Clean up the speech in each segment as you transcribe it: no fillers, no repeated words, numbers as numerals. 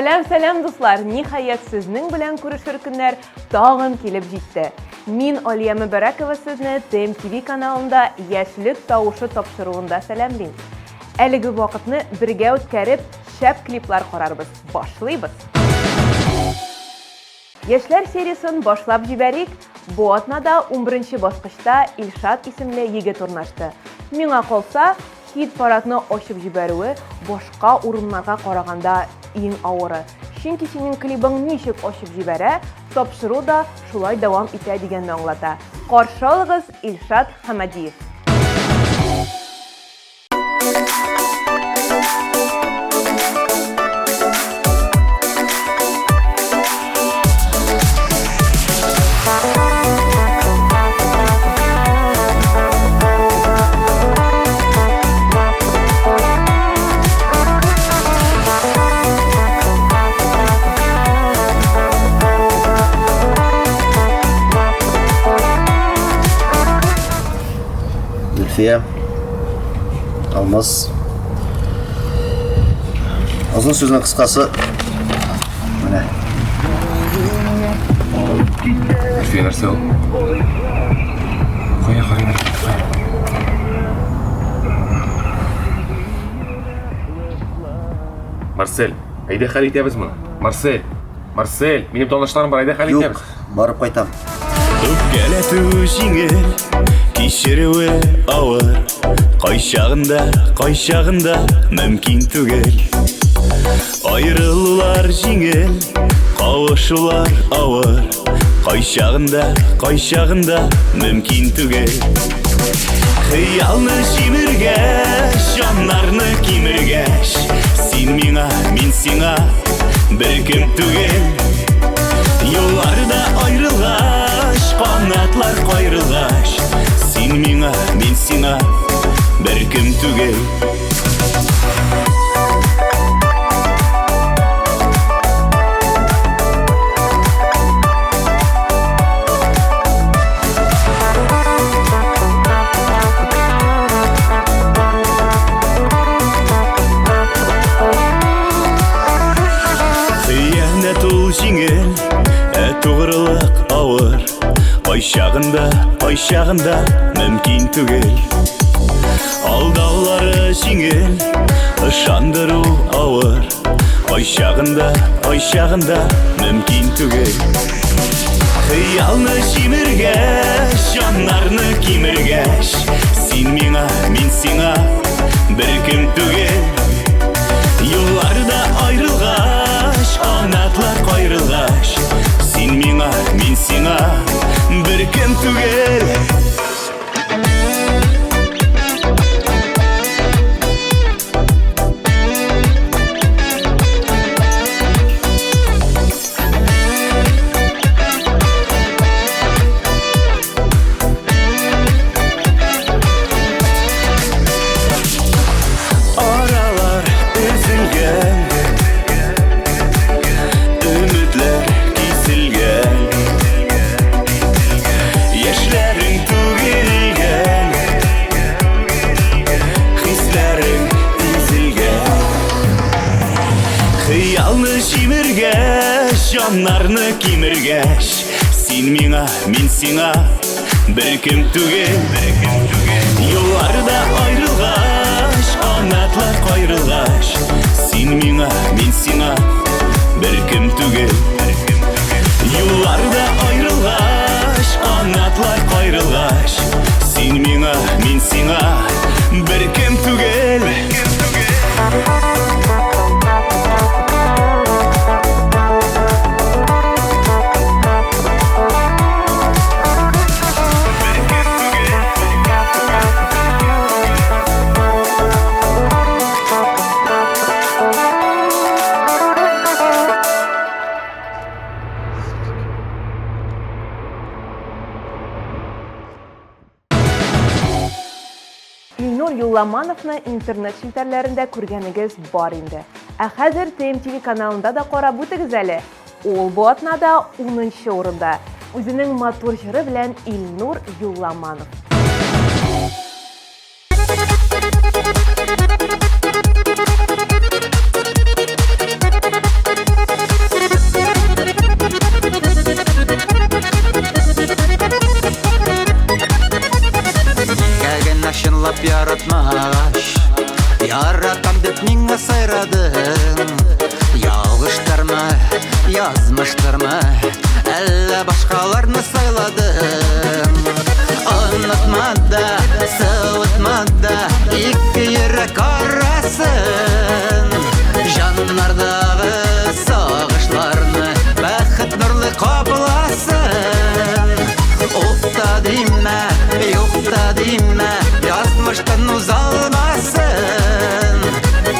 Сәлам дуслар, ниһаят сезнең белән күрешер көннәр тагын килеп җитте. Мин Алия Мөбәрәкова сезне ТМТV каналында яшьлек тавышы тапшыруында сәламлыйм. Әлеге вакытны бергә үткәреп, шәп клиплар карарбыз. Башлыйбыз. Яшьләр сериясын башлап җибәрик. Бу атнада 11нче баскычта Илшат исемле егет урнашты. Миңа калса, хит-парадны ачып җибәрүе башка урыннарга караганда иң авыры. Чөнки синең клибың ничек ачып җибәрә, тапшыру да шулай дәвам итә дигәнне аңлата. Каршы алыгыз Илшат Хамадиев. Алмаз. Uzun sözün kıskası. Mene. Ülfiye нәрсе ол? Қоя. Марсель, айда хал итәбез моны. Марсель, минем танышларым бар, айда хал итәбез. Юк, барып кайтам. Өпкәләтү җиңел, кичерүе авыр. Кайчагында мөмкин түгел. Айрылулар җиңел, кавышулар авыр. Кайчагында мөмкин түгел. Хыялны җимергәч, җаннарны кимергәч, син миңа, мин сиңа беркем түгел. Юлларда айрылгач, канатлар кайрылгач, син миңа, мин сиңа беркем түгел. Хыянат ул җиңел, тугрылык авыр. Кайчагында мөмкин түгел. Алдаулары җиңел, ышандыру авыр. Кайчагында мөмкин түгел. Хыялны җимергәч, җаннарны кимергәч, син миңа, мин сиңа беркем түгел. Юлларда айрылгач, канатлар кайрылгач, син миңа, мин сиңа беркем түгел. Җаннарны кимергәч, син миңа, мин сиңа беркем түгел. Юлларда айрылгач, канатлар кайрылгач, син миңа, мин сиңа беркем түгел. Юлларда айрылгач, канатлар кайрылгач, син миңа, мин сиңа беркем түгел. Илнур Юлламановны интернет челтәрләрендә күргәнегез бар инде. Ә хәзер ТМТV каналында да карап үтегез әле. Ул бу атнада 10нчы урында. Үзенең матур җыры белән Илнур Юлламанов. баштырмы, әллә башкаларны сайладым. Онытма да, сылытма да, ике йөрәк арасын. Жаннардагы сагышларны бәхет нурлы капласын. Уфта димә, юкта димә, язмыштан узалмасын.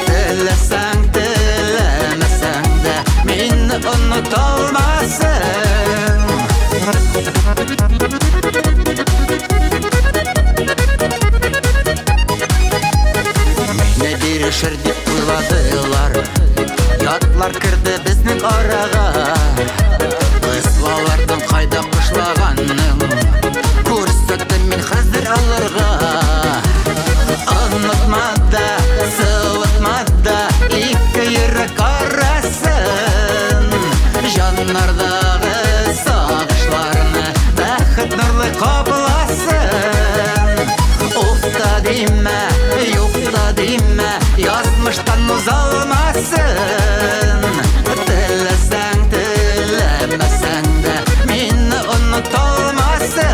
Теләсәң, теләмәсәң дә, мине оныталмасын. Мине бирешер дип уйладылар, ятлар керде безнең арага. Кызлалардан кайда кышлаганның, күрсәттем мин хәзер аларга. Онытма да, сылытма да, ике йөрәк арасын. Жаннардагы сагышларны бәхет нурлы капласын. Уфта димә, юкта димә, язмыштан узалмасын. Теләсәң, теләмәсәң дә, мине оныталмасын.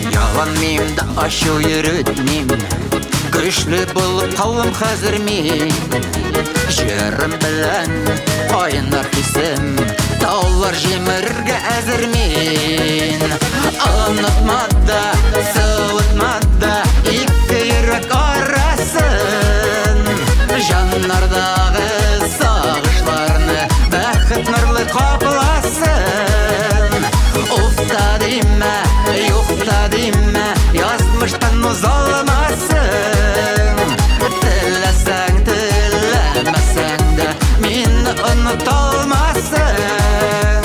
Ялан миемдә ачу йөрөтмим, көчле булып калдым хәзер мин. Җырым белән кайнар хисем, таулар җимерергә әзер мин. Онытма да, сылытма да, ике йөрәк арасын. Жаннардагы сагышларны бәхет нурлы капласын. Уфта димә, юкта димә, язмыштан узалмасын. Теләсәң, теләмәсәң дә, мине оныталмасын.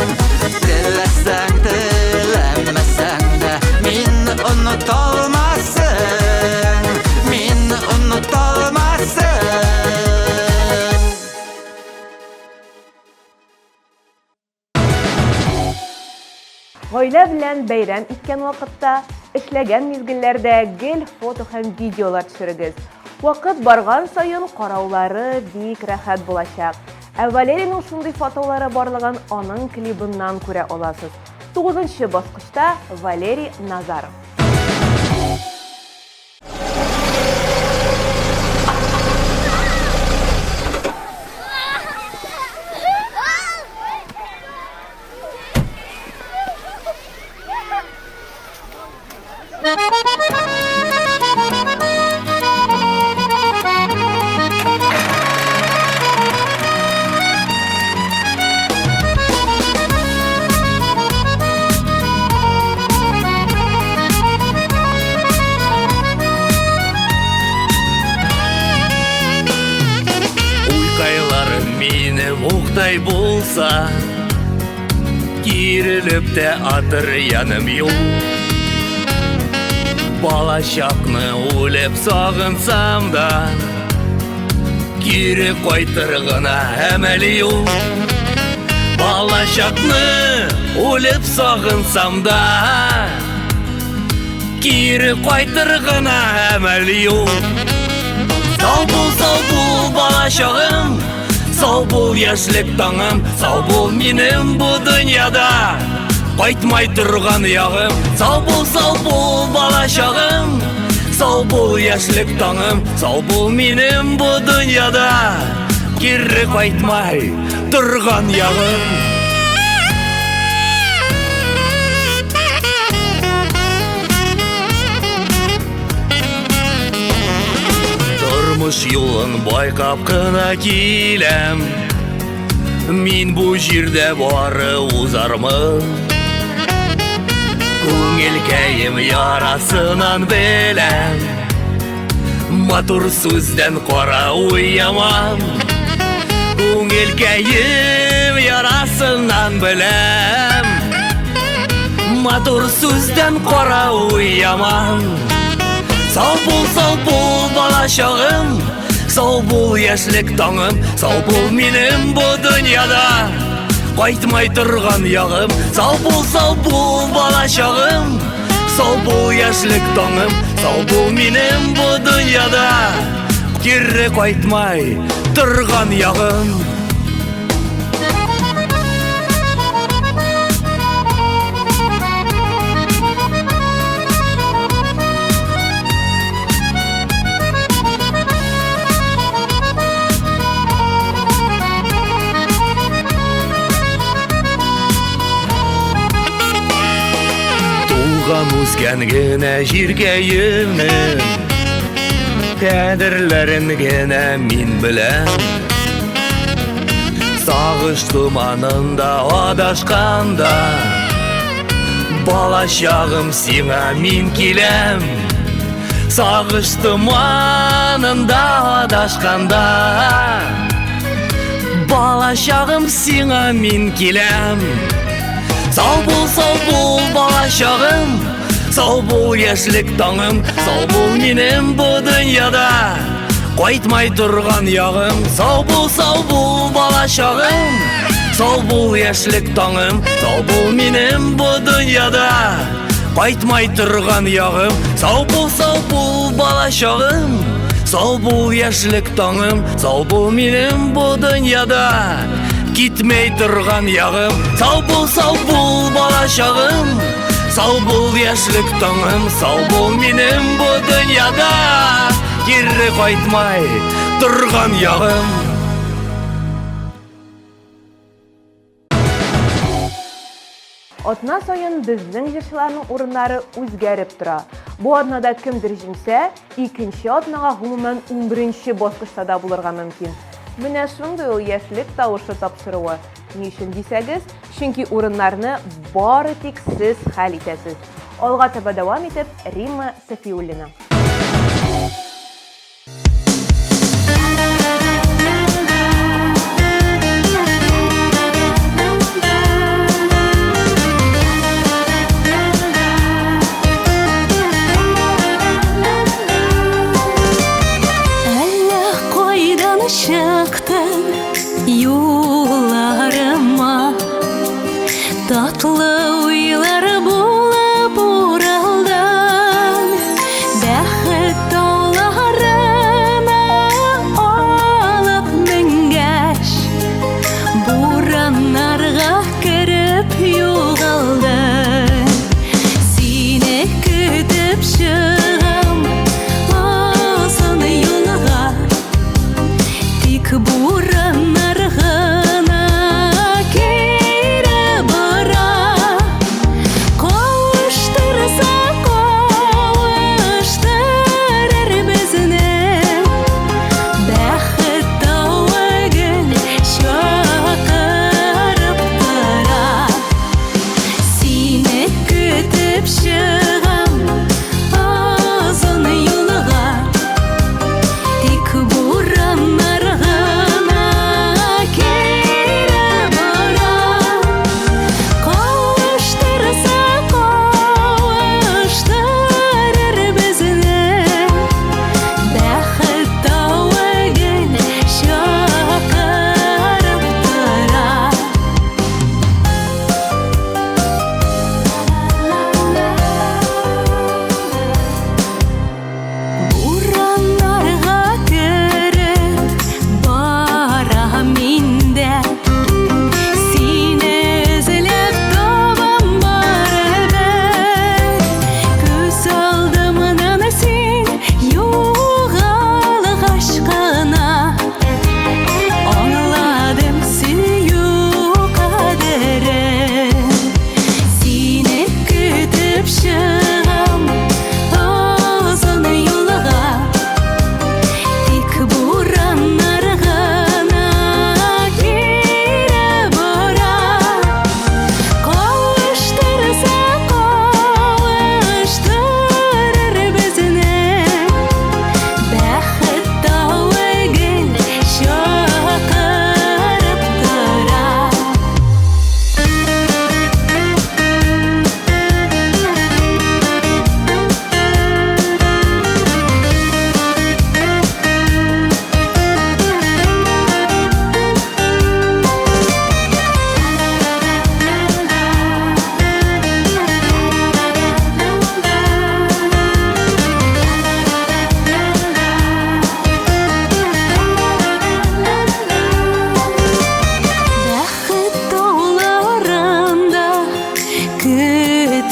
Теләсәң, теләмәсәң дә, мине оныталмасын. Мине оныталмасын. Гаилә белән бәйрәм иткән вакытта, эшләгән мизгелләрдә гел фото һәм видеолар төшерегез. Вакыт барган саен караулары бик рәхәт булачак. Ә Валерийның шундый фотолары барлыгын аның клибыннан күрә аласыз. 9-нчы баскычта Валерий Назаров. Уқтай болса, киріліп те атыр яным юл. Балашақны өліп сағынсам да, кири қайтырғына әмәлі юл. Балашақны өліп сағынсам да, кири қайтырғына әмәлі юл. Сау бол балашағым, сау бол яшілік таңым, сау бол менің бұ дүнияда қайтмай тұрған яғым. Сау бол балашағым, сау бол яшілік таңым, сау бол менің бұ дүнияда кері қайтмай тұрған яғым. Тұрмыш юлын байқап қына келем, мен бұл жерде бары узармын. Көңіл кәйім ярасынан білем, матур сөзден қора уямам. Көңіл кәйім ярасынан білем, матур сөзден қора уямам. Сау бол балашағым, сау бол яшілік таңым, сау бол менің бұ дүнияда Кайтмай торган ягым, сау бул бала чагым. Сау бул яшьлек таңым, сау бул минем бу дөньяда. Кире кайтмай торган ягым. Үскән генә җиргә йөрмим, кадерләрен генә мин беләм. Сагыш туманында адашканда, бала чагым сиңа мин киләм. Сагыш туманында адашканда, бала чагым сиңа мин киләм. Сау бул бала чагым, сау бул яшьлек таңым, сау бул минем бу дөньяда. Кайтмай торган ягым, сау бул бала чагым, сау бул яшьлек таңым, сау бул минем бу дөньяда. Кайтмай торган ягым, сау бул бала чагым, сау бул яшьлек таңым, сау бул минем бу дөньяда. Китмей торган ягым, сау бул бала чагым, сау бул яшьлек таңым, сау бул минем бу дөньяда. Кире кайтмай торган ягым. Атна сайын безнең җырчыларның урыннары үзгәреп тора. Бу атнада кемдер җиңсә, икенче атнага гомумән 11нче баскычта да булырга мөмкин. Менә шундый ул яшьлек тавышы тапшыруы. Ни өчен дисәгез, чөнки урыннарны бары тик сез хәл итәсез. Алга таба дәвам итеп Римма Сафиуллина. Çıktın yollarıma, tatlı uylar bulup uraldan, bәхет тауларына алып менгәч, бураннарга кереп югалдың. Сине көтеп чыгам озын юлга, бураннар гына кире бара. Кавыштырса кавыштырыр безне, бәхет тауыгын чакырып тора. Сине көтеп чыгам озын юлга, тик бураннар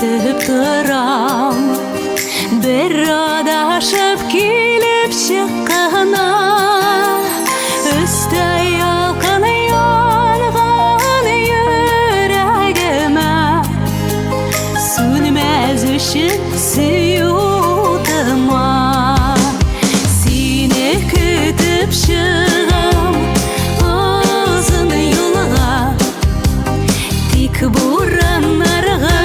көтіп тұрам. Bir adashıp келіп шыққана, Үсті ялқын yanğan yüreğime, Sönmez үшін suyudıma. Seni kütüp шығам uzun yolға, Tik buranlarga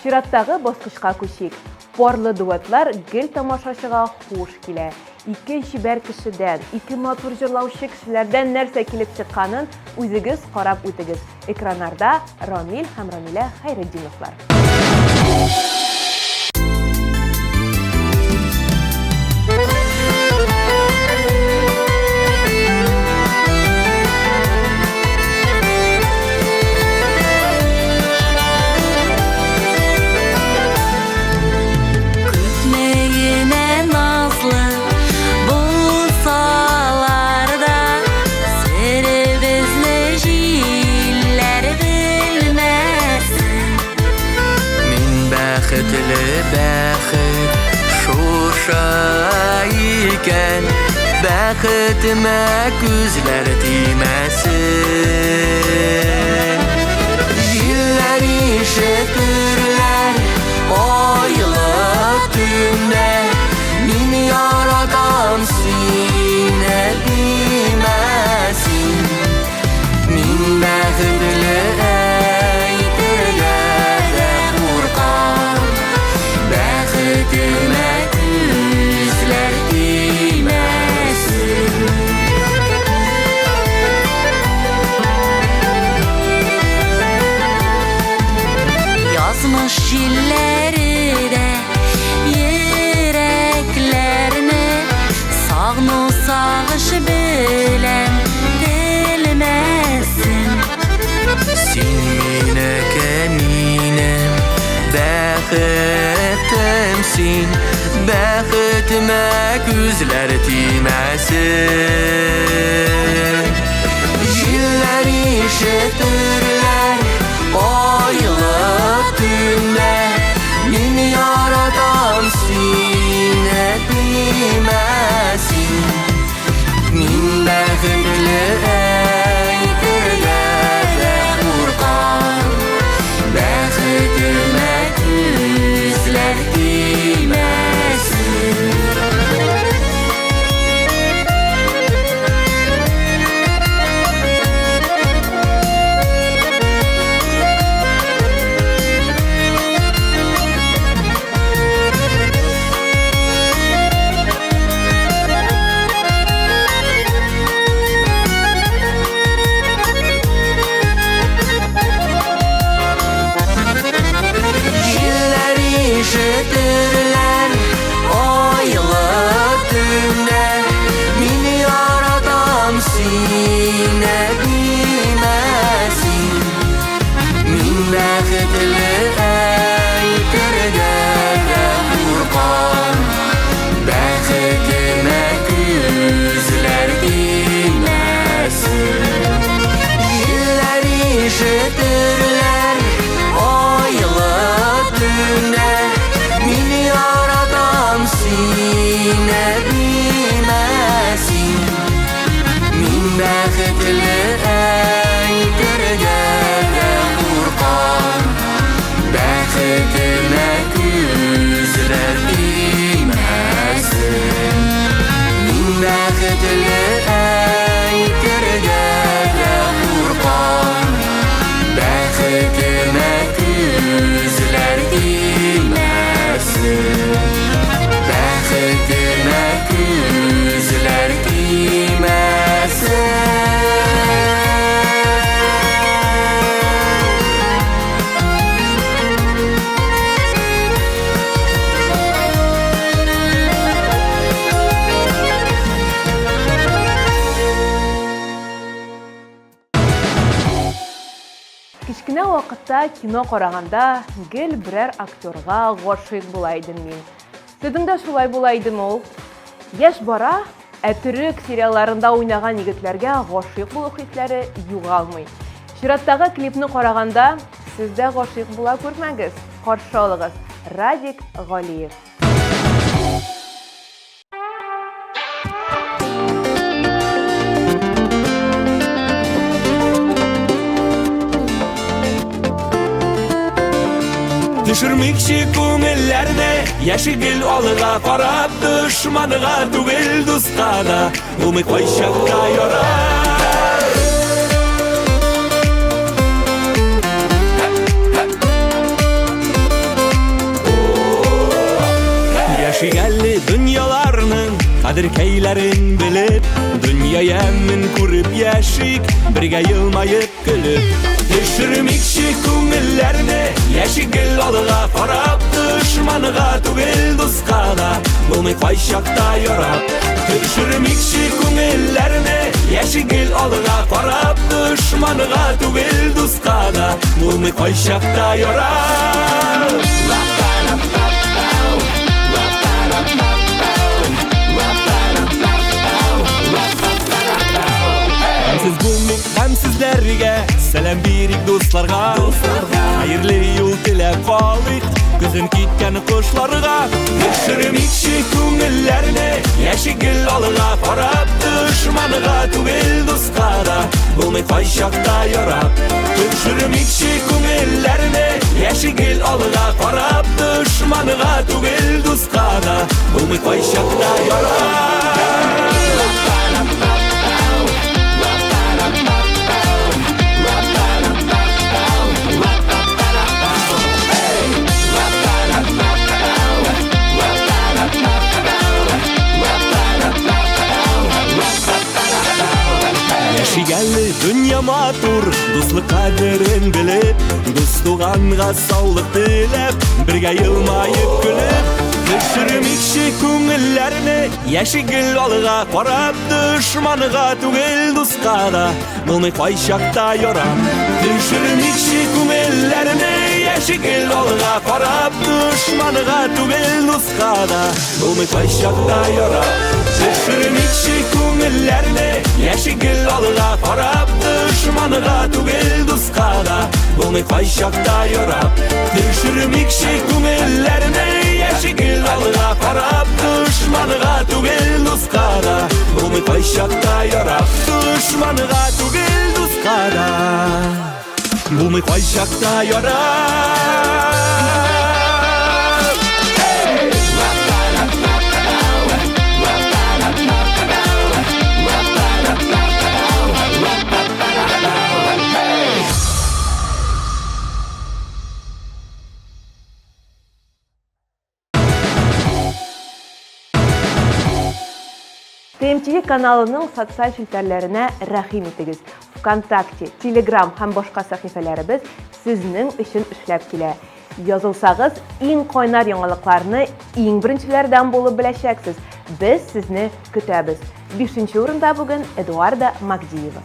Чираттагы баскычка көчик. Парлы дуэтлар гел тамашачыга хуш килә. Ике шибәр кешедән, ике матур җырлаучы кешеләрдән нәрсә килеп чыкканын үзегез карап үтегез. Экраннарда Рамил һәм Рамилә Хәйретдиновлар. Бәхетіме күзләр тимәсін. Җилләр ишетерләр айлы төндә, мин яратам сине димәсин. Мин бәхетле әйтергә дә куркам, бәхетіме күзләр Yazmış jilleri de yüreklerine, sağnu sağış bilen dilmesin. Sen mine keminem, bәхетімсин, бәхетіме күзләр тимәсин. Җилләр ишетерләр айлы төндә, мин яратам сине димәсин. Мин бәхетле әйтергә дә куркам, бәхетемә күзләр тимәсин. бәхетле әйтергә дә куркам. Бәхетемә күзләр тимәсен. Мин бәхетле әйтергә дә куркам. Бәхетемә күзләр тимәсен. Бәхетемә күзләр тимәсен. Кичкенә вакытта кино караганда гел берәр актерга гашыйк була идем мин. Сезнең дә шулай була идеме ул? Яшь бара, ә төрек сериалларында уйнаган егетләргә гашыйк булу хисләре югалмый. Чираттагы клипны караганда сез дә гашыйк була күрмәгез. Каршы алыгыз. Радик Галиев. Düşürmekçi күңелләрне яшигел алыга карап дошманыга түгел дуска да булмый кайчакта ярар. Яшигәлле дөньяларның кадер-кәйләрен белеп, дөнья ямын күреп яшик, бергә елмаеп көлеп. Düşürmekçi күңелләрне яшигел алыга карап дошманыга түгел дуска да булмый кайчакта ярап. Düşürmekçi күңелләрне яшигел алыга карап дошманыга түгел дуска да булмый кайчакта ярап. Сез булмыйк һәм сезләргә сәлам бирик дусларга. Хәерле юл теләп калыйк күзен киткән кошларга. Düşürмекчи күңелләрне яшигел алыга карап дошманыга түгел дуска да булмый кайчакта ярап. Düşürмекчи күңелләрне яшигел алыга карап дошманыга түгел дуска да булмый кайчакта ярап. Яшигәлле дөнья матур, дуслык кадерен белеп, дус туганга саулык теләп, бергә елмаеп көлеп. Düşürмекчи күңелләрне яшигел алыга карап дошманыга түгел дуска да булмый кайчакта ярап. Düşürмекчи күңелләрне яшигел алыга карап дошманыга түгел дуска да булмый кайчакта ярап. Düşürмекчи күңелләрне яшигел алыга карап дошманыга түгел дуска да булмый кайчакта ярап. Düşürмекчи күңелләрне яшигел алыга карап дошманыга түгел дуска да булмый кайчакта ярап. Дошманыга түгел дуска да булмый кайчакта ярап. ТМТV каналының социаль челтәрләренә рәхим итегез. ВКонтакте, Telegram һәм башка сәхифәләребез сезнең өчен эшләп килә. Язылсагыз, иң кайнар яңалыкларны иң беренчеләрдән булып беләчәксез. Без сезне көтәбез. 5нче урында бүген Эдуарда Магдиева.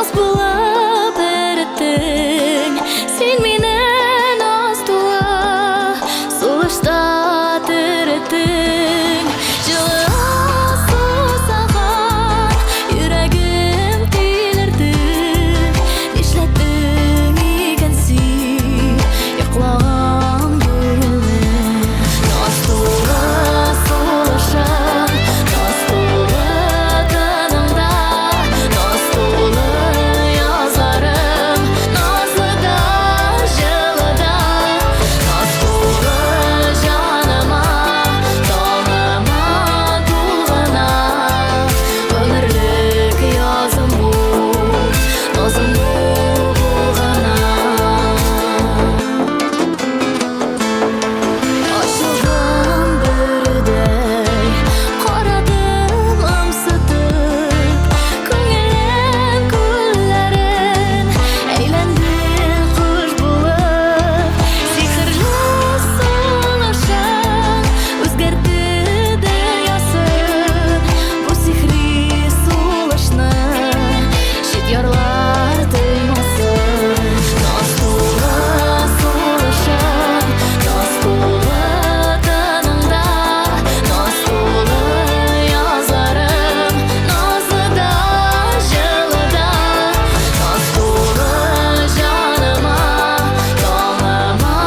Naz bulab erettin Sen meni naz tuğa Sulışta tirettin Жылы саған Yüreğim tilirdi Işlettің екенсің Yoqlağım gülme Naz tuğa sulışım Naz tuğa tınımda Naz tuğa yazarım Nazlıda жылыда Naz tuğa canıma Donıma dulğına Ömürlük yazım bu Nazım bu bulğana Aşığım bürüdey Qaradım ımsıtıp Көңілім күлләрін Әйләндім құш болып Сихірлі сулышың Өзгәртті дөньясын Бу сихри сулышны Шит ярлар тоймасын Наз тулы сулышың Наз тулы тыныңда Наз тулы язарым Назлыда жылыда Наз тулы жаныма Donıma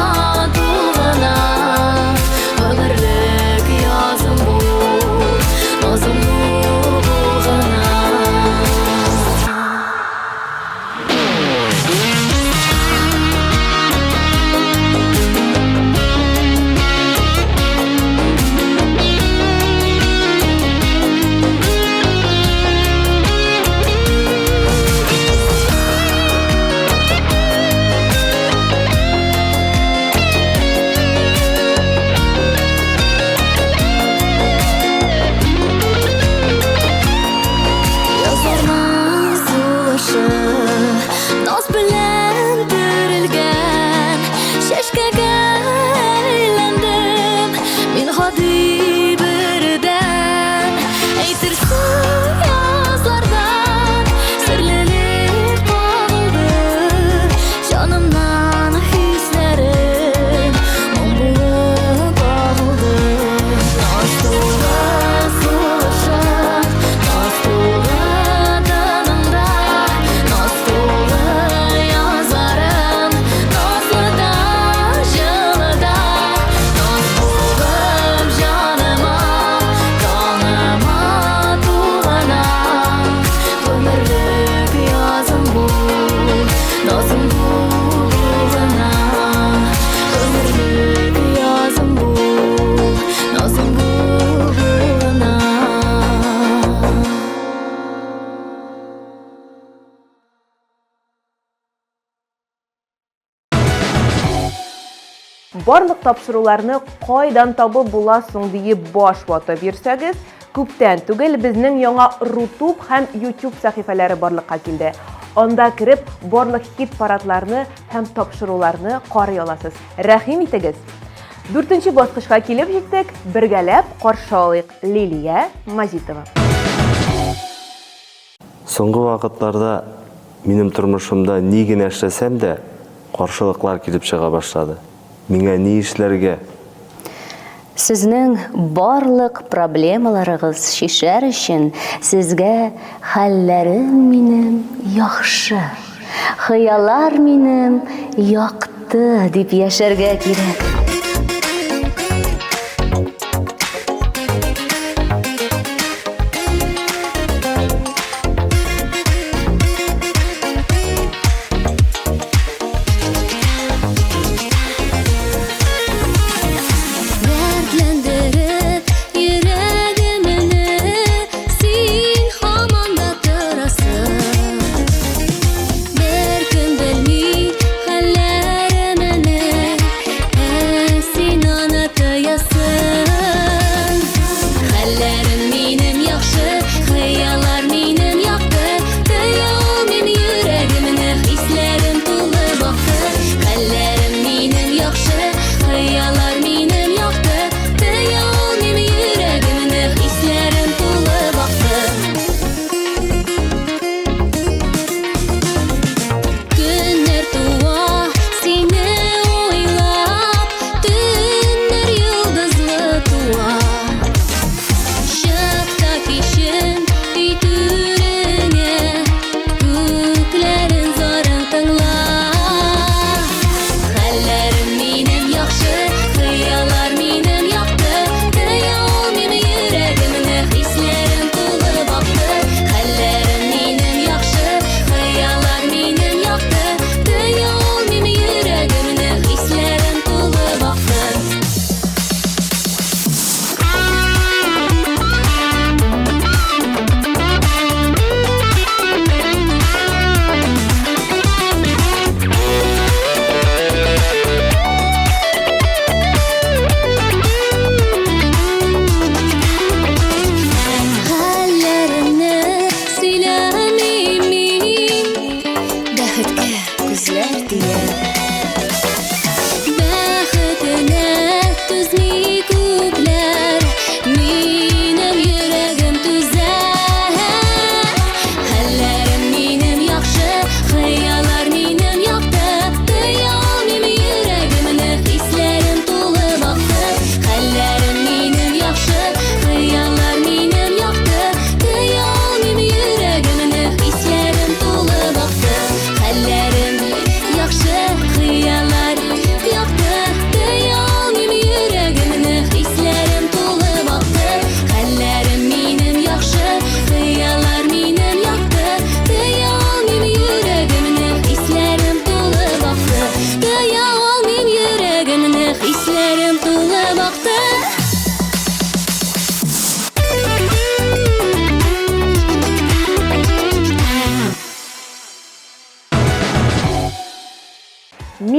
dulğına Ömürlük yazım bu Nazım bu bulğana Yazarman sulaşı Naz bilen dirilgen Şeşkege eylendim Min hadi birden Eytirsin yazlardan Sirlilik bağıldı Canımdan hislerim Mum bulup bağıldı Naz tuğa sulışım Naz tuğa tınımda Naz tuğa yazarım Nazlıda жылыда Naz bulğum canıma Donıma dulğına Ömürlük yazım bu Nazım bu bulğuna Ömürlük yazım bu Nazım bu bulğuna Барлык тапшыруларны кайдан табып буласың диеп баш вата бирсәгез, күптән түгел безнең яңа Рутуб һәм YouTube сәхифәләре барлыкка килде. Анда кирип барлык хит парадларны һәм тапшыруларны карый аласыз. Рәхим итегез. 4нче баскычка килеп җиттек. Бергәләп каршы алыйк Лилия Мазитова. Соңгы вакытларда минем тормышымда ни генә эшләсәм дә каршылыклар килеп чыга башлады. Миңа ни эшләргә? Сезнең барлык проблемаларыгыз шишәр өчен сезгә хәлләрем минем яхшы, хыяллар минем якты дип яшәргә кирәк. Дәртләндереп йөрәгемне син һаман да торасың. Бер көн белми хәлләремне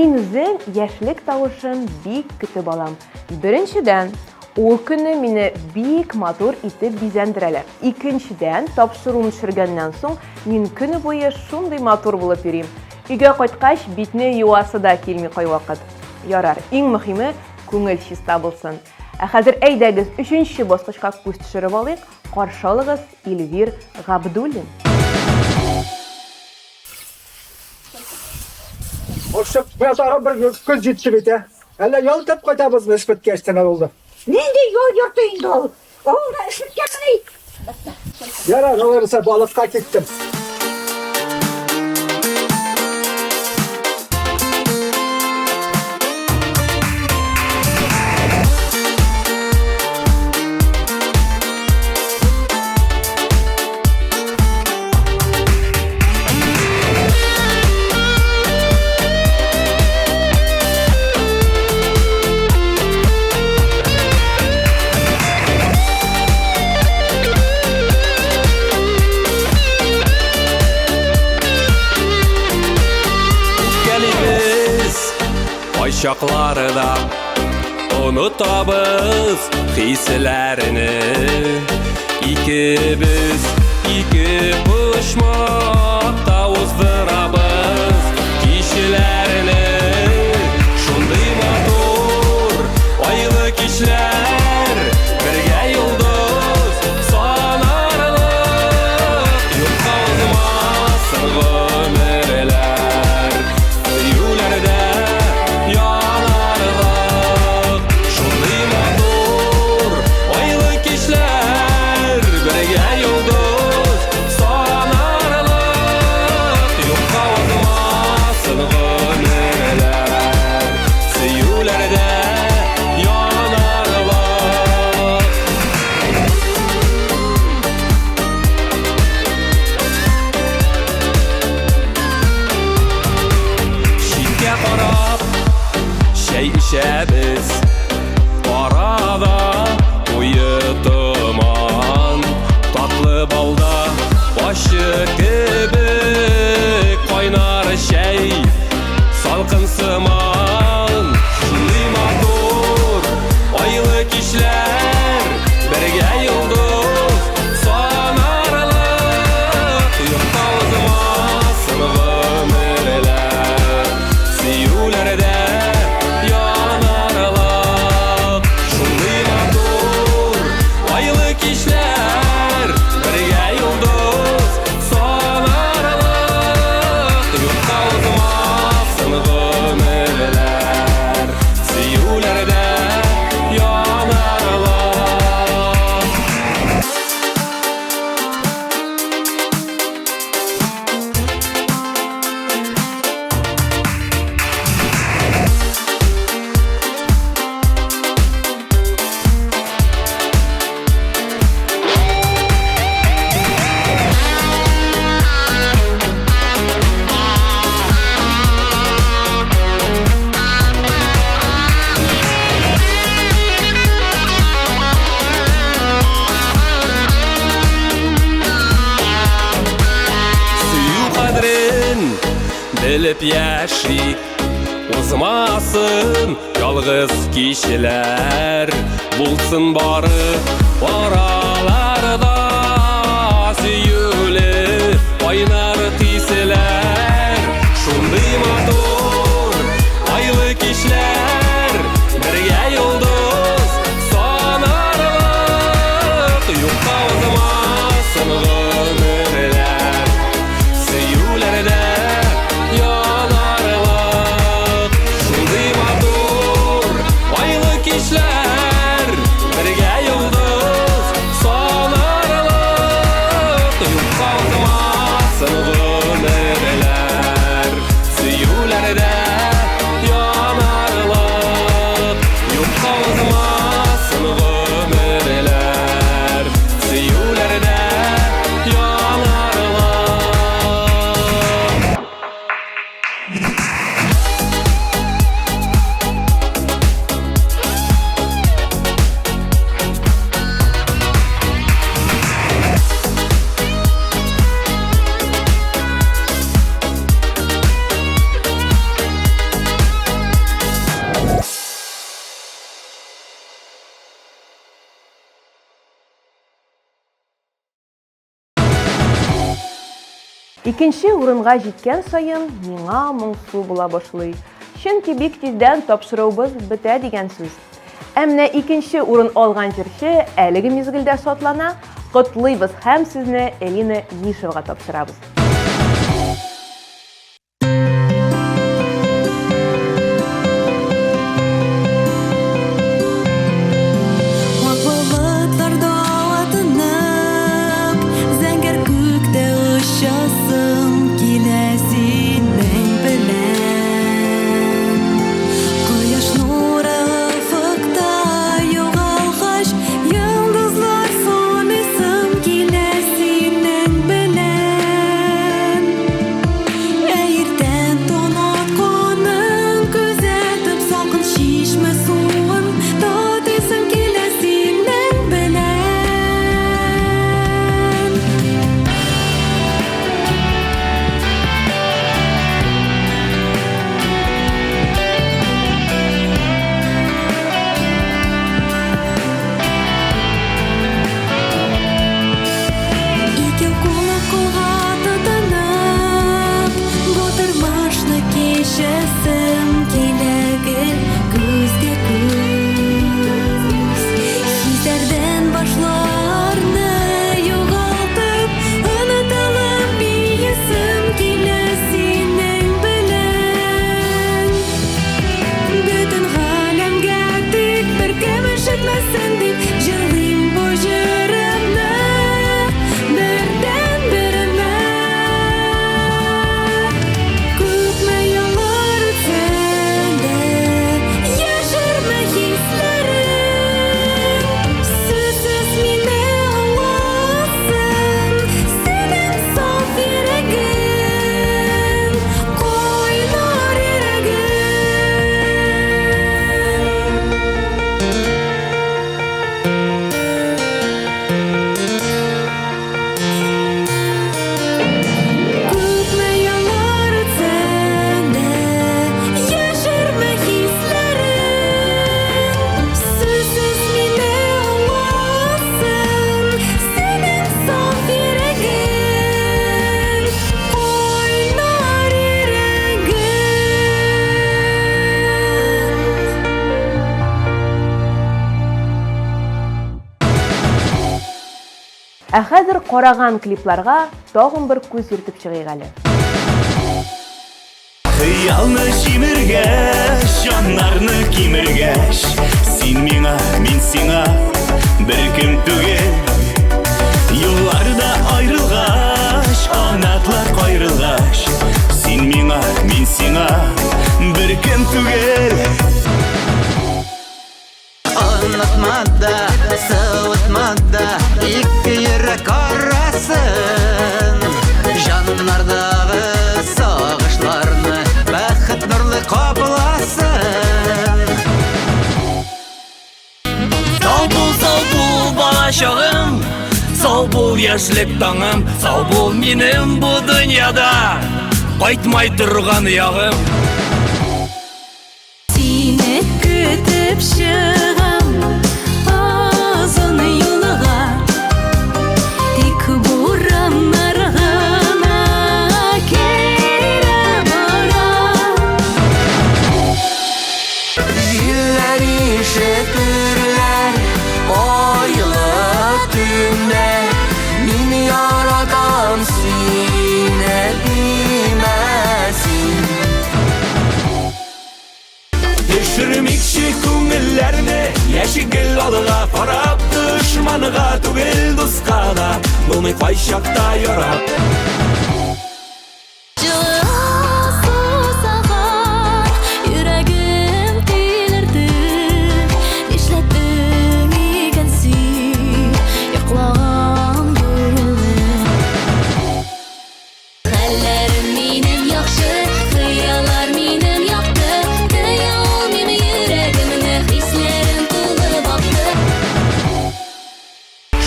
Мин үзем яшьлек тавышын бик көтеп алам. Беренчедән, ул көнне мине бик матур итеп бизәндерәләр. Икенчедән, тапшыруын төшергәннән соң мин көне буе шундый матур булып йөрим. Өйгә кайткач, битне юасы да килми кайвакыт. Ярар, иң мөһиме күңел чиста булсын. Ә хәзер әйдәгез 3нче баскычка күз төшереп алыйк. Каршы алыгыз Эльвир Габдуллин. Oşuk mezara bir göz җитте бит. Әллә ял тап кайтабыз Мәскәткә эштән булды. Нинди юл йорты инде ул? Авылда эшләткәнмени? Ярар, аларса балыкка киттем. Çaklarda unutabız hislerini İkimiz iki pışmakta uzdırabız kişilerini Şunday matur aylık işler birge yıldız sanarlık Yoksa olmasın ömürler Yüylerde yanarlık Şunday matur aylık işler birge yıldız sanarlık Yoksa olmasın ömürler Yüylerde yanarlık Şirke qarab şey içəbiz Arada uyutuman Tatlı balda başı kibik Qaynar şey salqın sıman Şunday matur aylık işler Birge yıldız sanarlık Yoksa olmasın ömürler Siyulerde yanarlık Şunday matur aylık işler Birge yıldız sanarlık Yoksa olmasın ömürler Siyulerde yanarlık Süyü kadrin bilip yaşayık Uzmasın yalğız kişiler Bulsun barı aralarda Süyülü oynar kisiler Şunday matur aylık işler Birge yıldız sanarlık Yoksa olmasın ömürler Süyülerde yanarlık Şunday matur aylık işler Birge yıldız Икенче урынга җиткән саен миңа моңсу була башлый. Чөнки бик тиздән тапшыруыбыз бетә дигән сүз. Ә менә икенче урын алган җырчы әлеге мизгелдә шатлана. Котлыйбыз һәм сезне Элина Нишевага тапшырабыз. Ә хәзер караган клипларга тагын бер күз йөртеп чыгыйк әле. Хыялны җимергәч, җаннарны кимергәч, син миңа, мин сиңа бер кем түгел. Юлларда аерылгач, канатлар кайрылгач, син миңа, мин сиңа бер кем түгел. Anlatmada, sıvıtmada, iki yürek arasın. Canlardağı sağışlarını bәхет nurlu kaplasın. Sağ bul bana şağım, sağ bul яшьлек таңым, sağ bul минем bu dünyada кайтмай торган ягым. Сине көтеп чыгам озын юлга, тик бураннар гына кире бара. Җилләр ишетерләр айлы төндә, мин яратам сине димәсин. Düşürmekçi күңелләрне, яшигел алыга карап, дошманга түгел дуска да, булмый кайчакта ярап.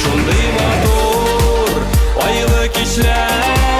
Шундый матур, айлы кичләр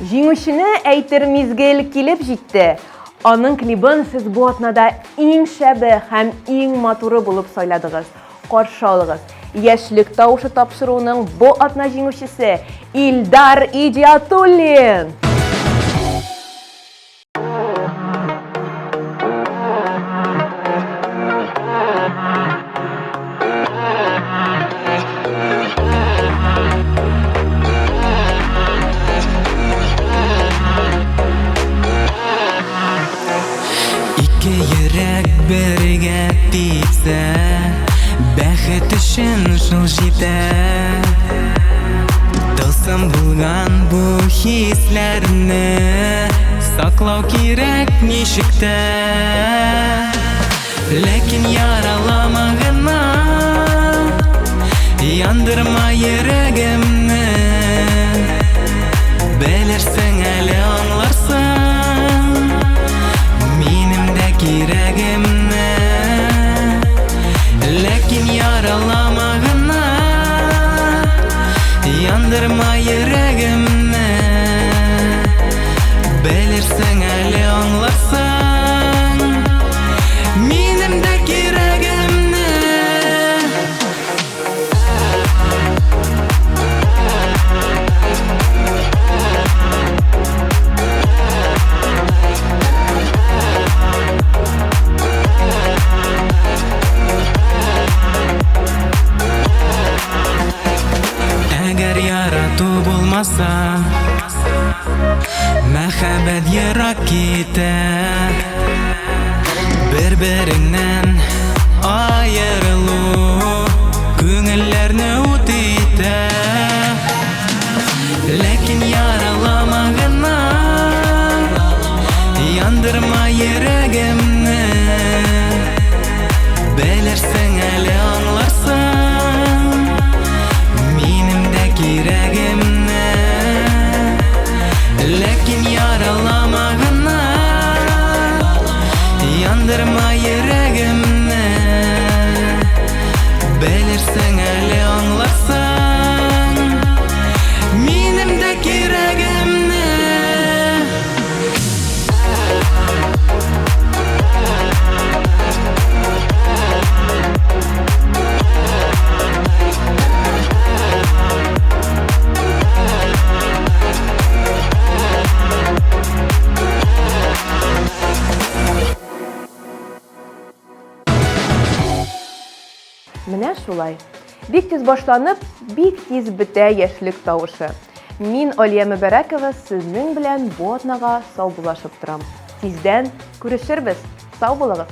Җиңүчене әйтер мизгел килеп җитте. Аның клибын сез бу атнада иң шәбе һәм иң матуры булып сайладыгыз. Каршы алыгыз. Яшьлек тавышы тапшыруның бу атна җиңүчесе Илдар Иҗатуллин. Ике йөрәк бергә типсә, бәхет өчен шул җитә. Тылсым булган бу хисләрне саклау кирәк ничек тә. Ләкин яралама гына, яндырма йөрәгемне. Белерсең әле аңларсың минем дә кирәгемне. Ләкин яралама гына, яндырма йөрәгемне. Белерсең әле аңларсың минем дә кирәгемне. Әгәр ярату булмаса, мәхәббәт ерак китә. Бер-береңнән аерылу күңелләрне ут итә. Ләкин яралама гына, яндырма йөрәгемне. Белерсең әле аңларсың минем дә кирәгемне. Ләкин яралама гына, яндырма йөрәгемне. Белерсең әле аңларсың минем дә кирәгемне. Менә шулай. Бик тиз башланып, бик тиз бетә яшьлек тавышы. Мин Алия Мөбәрәкова сезнең белән бу атнага сау булашып торам. Тиздән күрешербез. Сау булыгыз.